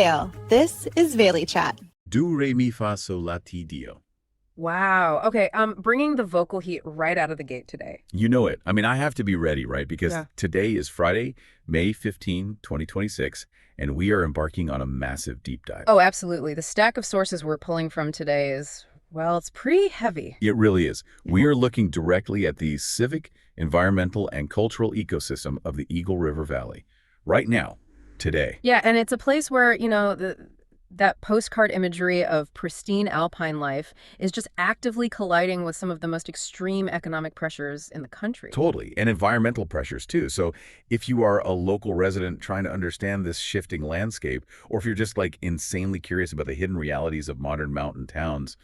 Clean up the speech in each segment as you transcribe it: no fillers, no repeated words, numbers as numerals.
Vail. This is vailychat. Do, re, mi, fa, sol, la, ti, dio. Wow. Okay, bringing the vocal heat right out of the gate today. You know it. I mean, I have to be ready, right? Because Yeah. today is Friday, May 15, 2026, and we are embarking on a massive deep dive. Oh, absolutely. The stack of sources we're pulling from today is, well, it's pretty heavy. It really is. We are looking directly at the civic, environmental, and cultural ecosystem of the Eagle River Valley. Right now, today. Yeah, and it's a place where, that postcard imagery of pristine alpine life is just actively colliding with some of the most extreme economic pressures in the country. Totally. And environmental pressures, too. So if you are a local resident trying to understand this shifting landscape, or if you're just like insanely curious about the hidden realities of modern mountain towns,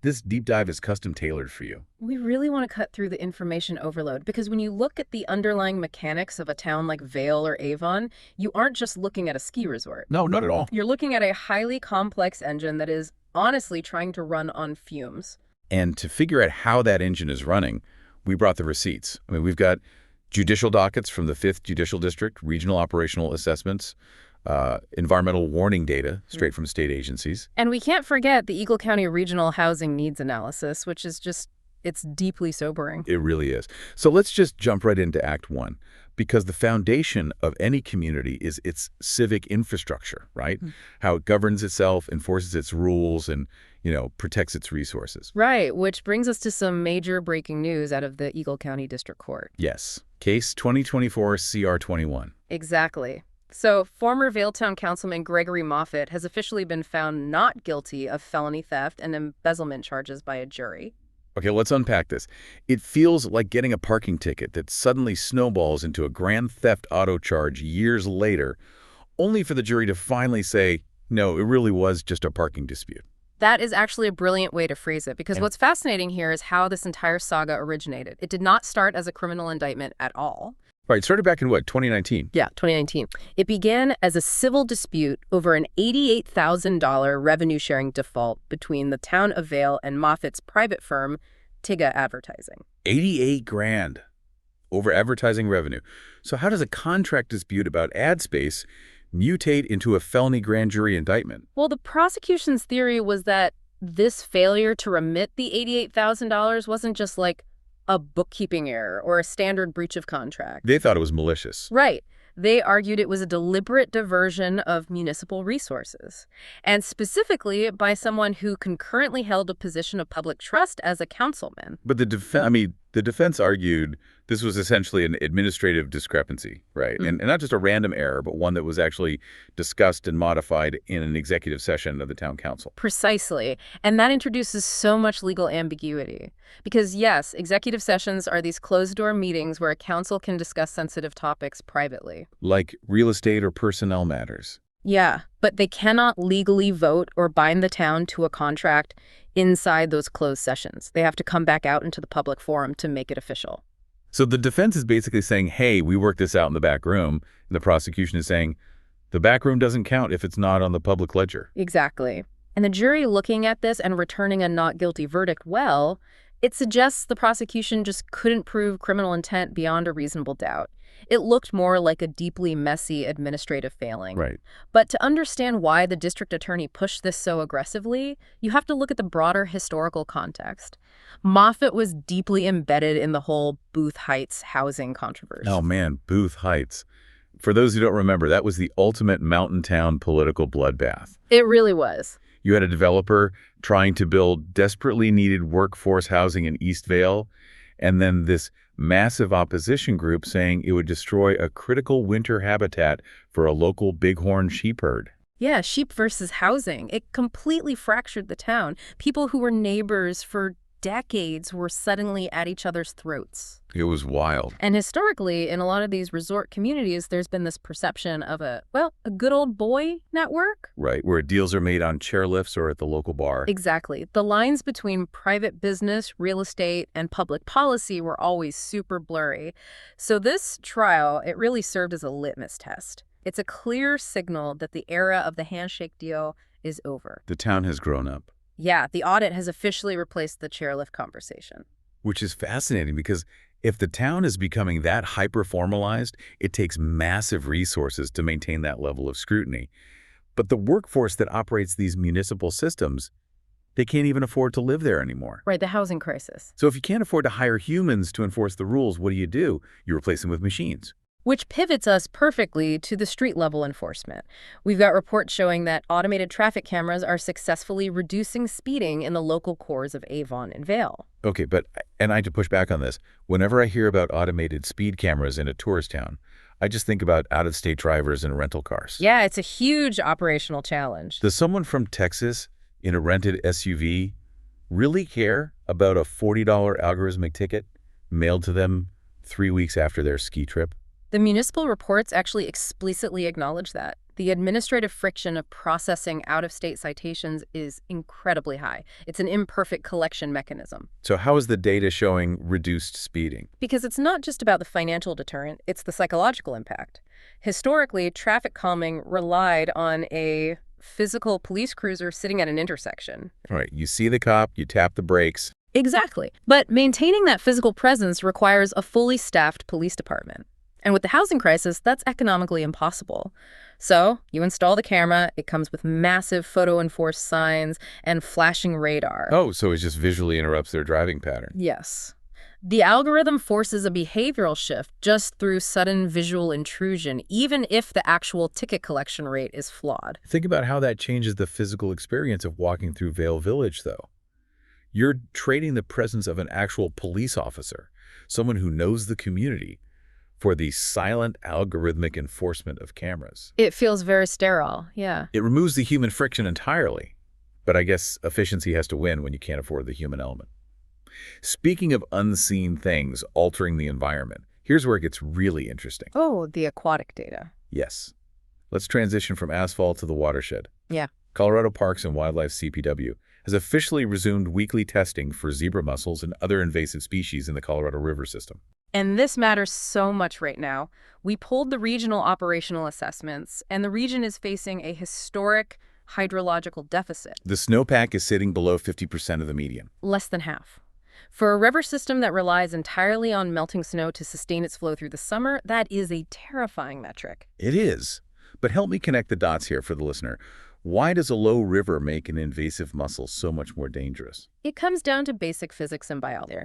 this deep dive is custom tailored for you. We really want to cut through the information overload because when you look at the underlying mechanics of a town like Vail or Avon, you aren't just looking at a ski resort. No, not at all. You're looking at a highly complex engine that is honestly trying to run on fumes. And to figure out how that engine is running, we brought the receipts. I mean, we've got judicial dockets from the 5th Judicial District, regional operational assessments, environmental warning data straight from state agencies. And we can't forget the Eagle County Regional Housing Needs Analysis, which is just, it's deeply sobering. It really is. So let's just jump right into Act 1, because the foundation of any community is its civic infrastructure, right? How it governs itself, enforces its rules, and, protects its resources. Right, which brings us to some major breaking news out of the Eagle County District Court. Yes. Case 2024 CR 21. Exactly. So, former Vailtown Councilman Gregory Moffett has officially been found not guilty of felony theft and embezzlement charges by a jury. Okay, let's unpack this. It feels like getting a parking ticket that suddenly snowballs into a grand theft auto charge years later, only for the jury to finally say, no, it really was just a parking dispute. That is actually a brilliant way to phrase it, because what's fascinating here is how this entire saga originated. It did not start as a criminal indictment at all. Right, it started back in what, 2019? Yeah, 2019. It began as a civil dispute over an $88,000 revenue-sharing default between the town of Vail and Moffitt's private firm, Tigga Advertising. 88 grand over advertising revenue. So how does a contract dispute about ad space mutate into a felony grand jury indictment? Well, the prosecution's theory was that this failure to remit the $88,000 wasn't just like a bookkeeping error or a standard breach of contract. They thought it was malicious. Right. They argued it was a deliberate diversion of municipal resources, and specifically by someone who concurrently held a position of public trust as a councilman. But the defense argued this was essentially an administrative discrepancy, right? And not just a random error, but one that was actually discussed and modified in an executive session of the town council. Precisely. And that introduces so much legal ambiguity. Because yes, executive sessions are these closed-door meetings where a council can discuss sensitive topics privately. Like real estate or personnel matters. Yeah, but they cannot legally vote or bind the town to a contract inside those closed sessions. They have to come back out into the public forum to make it official. So the defense is basically saying, hey, we worked this out in the back room. And the prosecution is saying, the back room doesn't count if it's not on the public ledger. Exactly. And the jury looking at this and returning a not guilty verdict, well, it suggests the prosecution just couldn't prove criminal intent beyond a reasonable doubt. It looked more like a deeply messy administrative failing. Right. But to understand why the district attorney pushed this so aggressively, you have to look at the broader historical context. Moffett was deeply embedded in the whole Booth Heights housing controversy. Oh, man, Booth Heights. For those who don't remember, that was the ultimate mountain town political bloodbath. It really was. You had a developer trying to build desperately needed workforce housing in East Vail, and then this massive opposition group saying it would destroy a critical winter habitat for a local bighorn sheep herd. Yeah, sheep versus housing. It completely fractured the town. People who were neighbors for decades were suddenly at each other's throats. It was wild. And historically, in a lot of these resort communities, there's been this perception of a good old boy network. Right, where deals are made on chairlifts or at the local bar. Exactly. The lines between private business, real estate, and public policy were always super blurry. So this trial, it really served as a litmus test. It's a clear signal that the era of the handshake deal is over. The town has grown up. Yeah, the audit has officially replaced the chairlift conversation. Which is fascinating because if the town is becoming that hyper-formalized, it takes massive resources to maintain that level of scrutiny. But the workforce that operates these municipal systems, they can't even afford to live there anymore. Right, the housing crisis. So if you can't afford to hire humans to enforce the rules, what do? You replace them with machines. Which pivots us perfectly to the street-level enforcement. We've got reports showing that automated traffic cameras are successfully reducing speeding in the local cores of Avon and Vail. Okay, and I had to push back on this. Whenever I hear about automated speed cameras in a tourist town, I just think about out-of-state drivers and rental cars. Yeah, it's a huge operational challenge. Does someone from Texas in a rented SUV really care about a $40 algorithmic ticket mailed to them 3 weeks after their ski trip? The municipal reports actually explicitly acknowledge that. The administrative friction of processing out-of-state citations is incredibly high. It's an imperfect collection mechanism. So how is the data showing reduced speeding? Because it's not just about the financial deterrent, it's the psychological impact. Historically, traffic calming relied on a physical police cruiser sitting at an intersection. All right, you see the cop, you tap the brakes. Exactly. But maintaining that physical presence requires a fully staffed police department. And with the housing crisis, that's economically impossible. So you install the camera, it comes with massive photo-enforced signs and flashing radar. Oh, so it just visually interrupts their driving pattern. Yes. The algorithm forces a behavioral shift just through sudden visual intrusion, even if the actual ticket collection rate is flawed. Think about how that changes the physical experience of walking through Vail Village, though. You're trading the presence of an actual police officer, someone who knows the community, for the silent algorithmic enforcement of cameras. It feels very sterile, yeah. It removes the human friction entirely. But I guess efficiency has to win when you can't afford the human element. Speaking of unseen things altering the environment, here's where it gets really interesting. Oh, the aquatic data. Yes. Let's transition from asphalt to the watershed. Yeah. Colorado Parks and Wildlife CPW has officially resumed weekly testing for zebra mussels and other invasive species in the Colorado River system. And this matters so much right now. We pulled the regional operational assessments, and the region is facing a historic hydrological deficit. The snowpack is sitting below 50% of the median. Less than half. For a river system that relies entirely on melting snow to sustain its flow through the summer, that is a terrifying metric. It is. But help me connect the dots here for the listener. Why does a low river make an invasive mussel so much more dangerous? It comes down to basic physics and biology.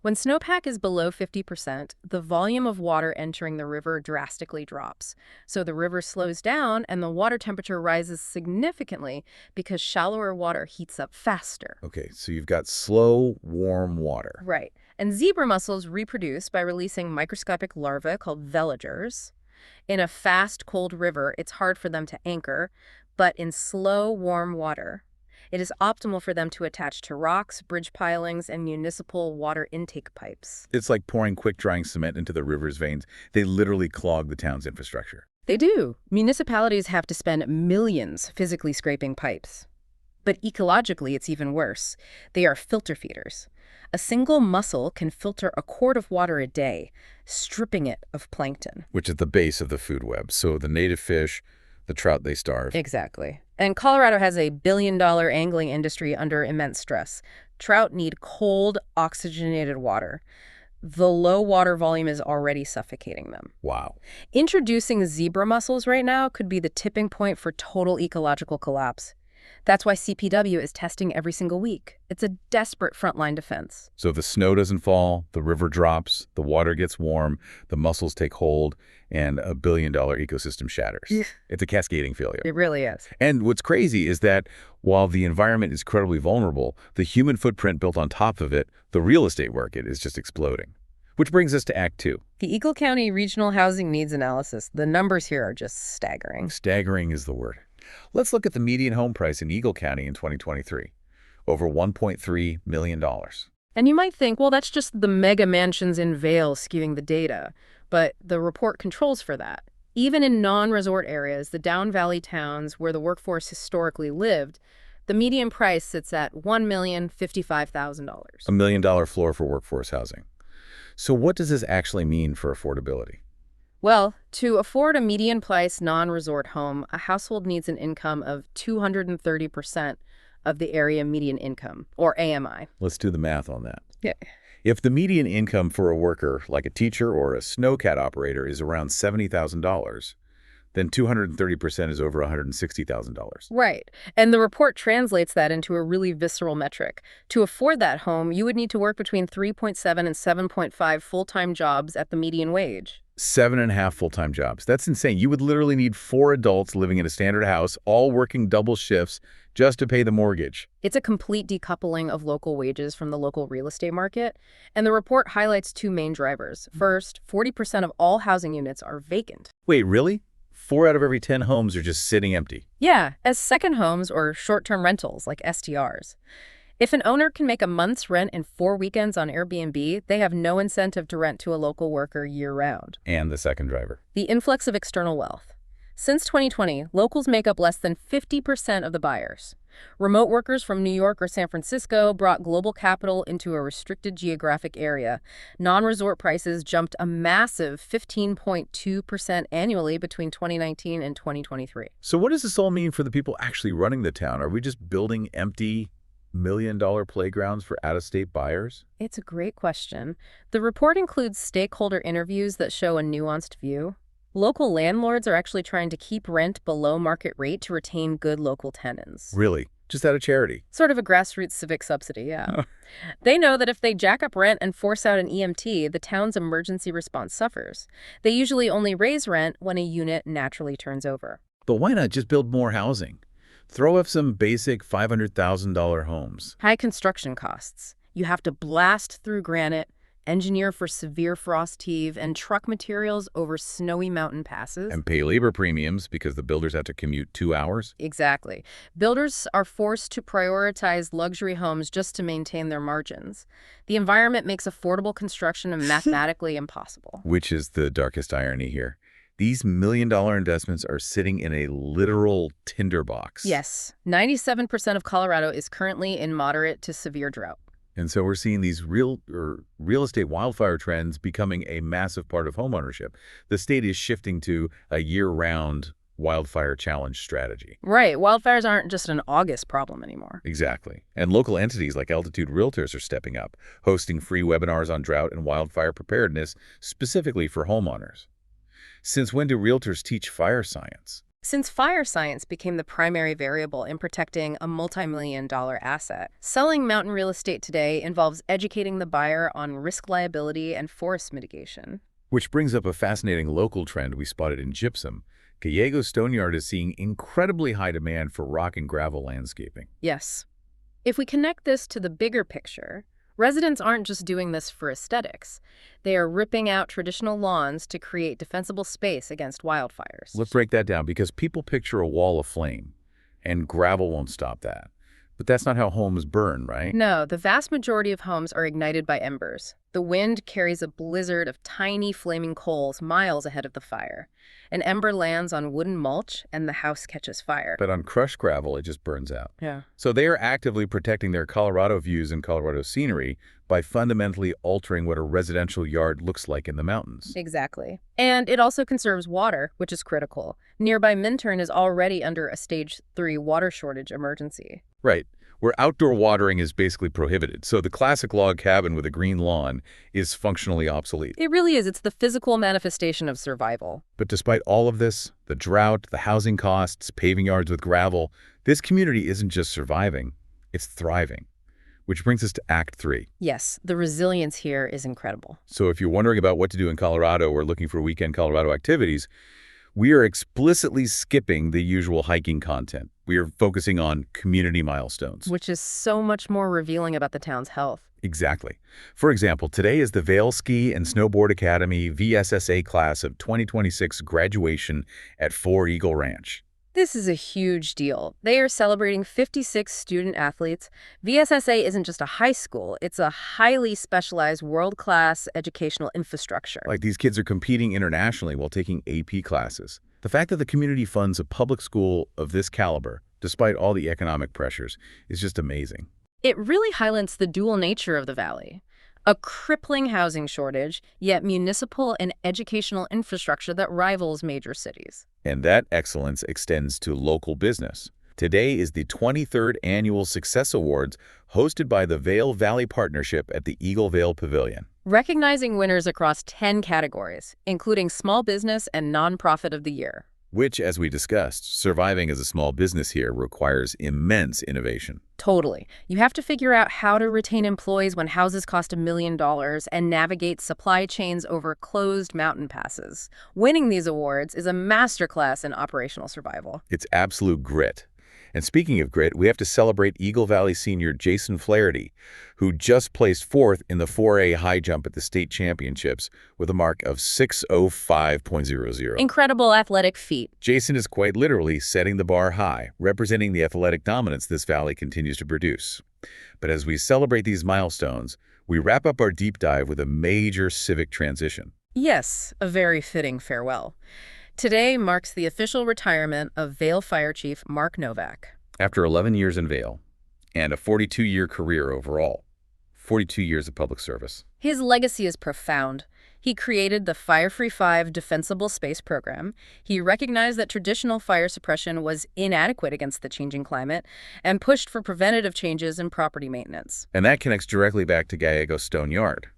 When snowpack is below 50%, the volume of water entering the river drastically drops. So the river slows down and the water temperature rises significantly because shallower water heats up faster. Okay, so you've got slow, warm water. Right. And zebra mussels reproduce by releasing microscopic larvae called veligers. In a fast, cold river, it's hard for them to anchor, but in slow, warm water, it is optimal for them to attach to rocks, bridge pilings, and municipal water intake pipes. It's like pouring quick-drying cement into the river's veins. They literally clog the town's infrastructure. They do. Municipalities have to spend millions physically scraping pipes. But ecologically, it's even worse. They are filter feeders. A single mussel can filter a quart of water a day, stripping it of plankton. Which is the base of the food web. So the native fish, the trout, they starve. Exactly. And Colorado has a billion-dollar angling industry under immense stress. Trout need cold, oxygenated water. The low water volume is already suffocating them. Wow. Introducing zebra mussels right now could be the tipping point for total ecological collapse. That's why CPW is testing every single week. It's a desperate frontline defense. So the snow doesn't fall, the river drops, the water gets warm, the mussels take hold, and a billion-dollar ecosystem shatters. Yeah. It's a cascading failure. It really is. And what's crazy is that while the environment is incredibly vulnerable, the human footprint built on top of it, the real estate market, is just exploding. Which brings us to Act 2. The Eagle County Regional Housing Needs Analysis. The numbers here are just staggering. Staggering is the word. Let's look at the median home price in Eagle County in 2023. Over $1.3 million. And you might think, well, that's just the mega mansions in Vail skewing the data. But the report controls for that. Even in non-resort areas, the Down Valley towns where the workforce historically lived, the median price sits at $1,055,000. $1 million floor for workforce housing. So what does this actually mean for affordability? Well, to afford a median price non-resort home, a household needs an income of 230% of the area median income, or AMI. Let's do the math on that. Yeah. If the median income for a worker, like a teacher or a snowcat operator, is around $70,000, then 230% is over $160,000. Right. And the report translates that into a really visceral metric. To afford that home, you would need to work between 3.7 and 7.5 full-time jobs at the median wage. 7.5 full-time jobs. That's insane. You would literally need 4 adults living in a standard house, all working double shifts just to pay the mortgage. It's a complete decoupling of local wages from the local real estate market. And the report highlights 2 main drivers. First, 40% of all housing units are vacant. Wait, really? 4 out of every 10 homes are just sitting empty. Yeah, as second homes or short-term rentals like STRs. If an owner can make a month's rent in 4 weekends on Airbnb, they have no incentive to rent to a local worker year-round. And the second driver. The influx of external wealth. Since 2020, locals make up less than 50% of the buyers. Remote workers from New York or San Francisco brought global capital into a restricted geographic area. Non-resort prices jumped a massive 15.2% annually between 2019 and 2023. So what does this all mean for the people actually running the town? Are we just building empty million-dollar playgrounds for out-of-state buyers? It's a great question. The report includes stakeholder interviews that show a nuanced view. Local landlords are actually trying to keep rent below market rate to retain good local tenants. Really? Just out of charity? Sort of a grassroots civic subsidy, yeah. They know that if they jack up rent and force out an EMT, the town's emergency response suffers. They usually only raise rent when a unit naturally turns over. But why not just build more housing? Throw up some basic $500,000 homes. High construction costs. You have to blast through granite, engineer for severe frost heave, and truck materials over snowy mountain passes. And pay labor premiums because the builders have to commute 2 hours. Exactly. Builders are forced to prioritize luxury homes just to maintain their margins. The environment makes affordable construction mathematically impossible. Which is the darkest irony here. These million-dollar investments are sitting in a literal tinderbox. Yes. 97% of Colorado is currently in moderate to severe drought. And so we're seeing these real estate wildfire trends becoming a massive part of homeownership. The state is shifting to a year-round wildfire challenge strategy. Right. Wildfires aren't just an August problem anymore. Exactly. And local entities like Altitude Realtors are stepping up, hosting free webinars on drought and wildfire preparedness specifically for homeowners. Since when do realtors teach fire science? Since fire science became the primary variable in protecting a multi-million-dollar asset, selling mountain real estate today involves educating the buyer on risk liability and forest mitigation. Which brings up a fascinating local trend we spotted in gypsum. Gallego Stoneyard is seeing incredibly high demand for rock and gravel landscaping. Yes. If we connect this to the bigger picture, residents aren't just doing this for aesthetics. They are ripping out traditional lawns to create defensible space against wildfires. Let's break that down, because people picture a wall of flame, and gravel won't stop that. But that's not how homes burn, right? No, the vast majority of homes are ignited by embers. The wind carries a blizzard of tiny flaming coals miles ahead of the fire. An ember lands on wooden mulch, and the house catches fire. But on crushed gravel, it just burns out. Yeah. So they are actively protecting their Colorado views and Colorado scenery by fundamentally altering what a residential yard looks like in the mountains. Exactly. And it also conserves water, which is critical. Nearby Minturn is already under a Stage 3 water shortage emergency. Right, where outdoor watering is basically prohibited. So the classic log cabin with a green lawn is functionally obsolete. It really is. It's the physical manifestation of survival. But despite all of this, the drought, the housing costs, paving yards with gravel, this community isn't just surviving, it's thriving. Which brings us to Act 3. Yes, the resilience here is incredible. So if you're wondering about what to do in Colorado or looking for weekend Colorado activities, we are explicitly skipping the usual hiking content. We are focusing on community milestones. Which is so much more revealing about the town's health. Exactly. For example, today is the Vail Ski and Snowboard Academy VSSA class of 2026 graduation at Four Eagle Ranch. This is a huge deal. They are celebrating 56 student athletes. VSSA isn't just a high school, it's a highly specialized world-class educational infrastructure. Like, these kids are competing internationally while taking AP classes. The fact that the community funds a public school of this caliber, despite all the economic pressures, is just amazing. It really highlights the dual nature of the valley. A crippling housing shortage, yet municipal and educational infrastructure that rivals major cities. And that excellence extends to local business. Today is the 23rd Annual Success Awards, hosted by the Vail Valley Partnership at the Eagle Vail Pavilion. Recognizing winners across 10 categories, including Small Business and Nonprofit of the Year. Which, as we discussed, surviving as a small business here requires immense innovation. Totally. You have to figure out how to retain employees when houses cost $1 million and navigate supply chains over closed mountain passes. Winning these awards is a masterclass in operational survival. It's absolute grit. And speaking of grit, we have to celebrate Eagle Valley senior Jason Flaherty, who just placed fourth in the 4A high jump at the state championships with a mark of 6:05.00. Incredible athletic feat. Jason is quite literally setting the bar high, representing the athletic dominance this valley continues to produce. But as we celebrate these milestones, we wrap up our deep dive with a major civic transition. Yes, a very fitting farewell. Today marks the official retirement of Vail Fire Chief Mark Novak. After 11 years in Vail and a 42-year career overall, 42 years of public service. His legacy is profound. He created the Fire-Free 5 Defensible Space Program. He recognized that traditional fire suppression was inadequate against the changing climate and pushed for preventative changes in property maintenance. And that connects directly back to Gallego Stone Yard.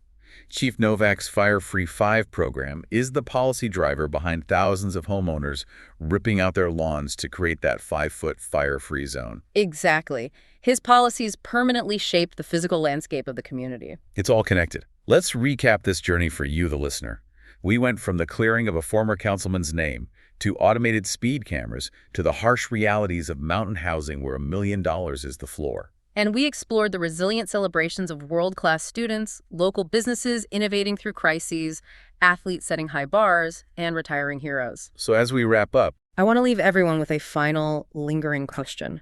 Chief Novak's Fire-Free 5 program is the policy driver behind thousands of homeowners ripping out their lawns to create that 5-foot fire-free zone. Exactly. His policies permanently shaped the physical landscape of the community. It's all connected. Let's recap this journey for you, the listener. We went from the clearing of a former councilman's name to automated speed cameras to the harsh realities of mountain housing where $1 million is the floor. And we explored the resilient celebrations of world-class students, local businesses innovating through crises, athletes setting high bars, and retiring heroes. So as we wrap up, I want to leave everyone with a final, lingering question.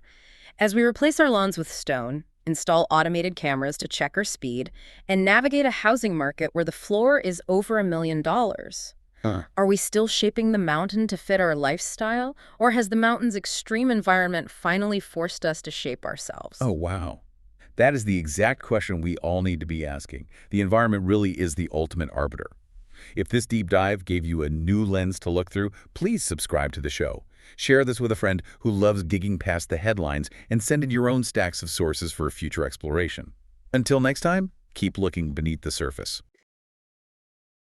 As we replace our lawns with stone, install automated cameras to check our speed, and navigate a housing market where the floor is over $1 million, are we still shaping the mountain to fit our lifestyle, or has the mountain's extreme environment finally forced us to shape ourselves? oh wow, that is the exact question we all need to be asking. The environment really is the ultimate arbiter. If this deep dive gave you a new lens to look through, please subscribe to the show. Share this with a friend who loves digging past the headlines and send in your own stacks of sources for future exploration. Until next time, keep looking beneath the surface.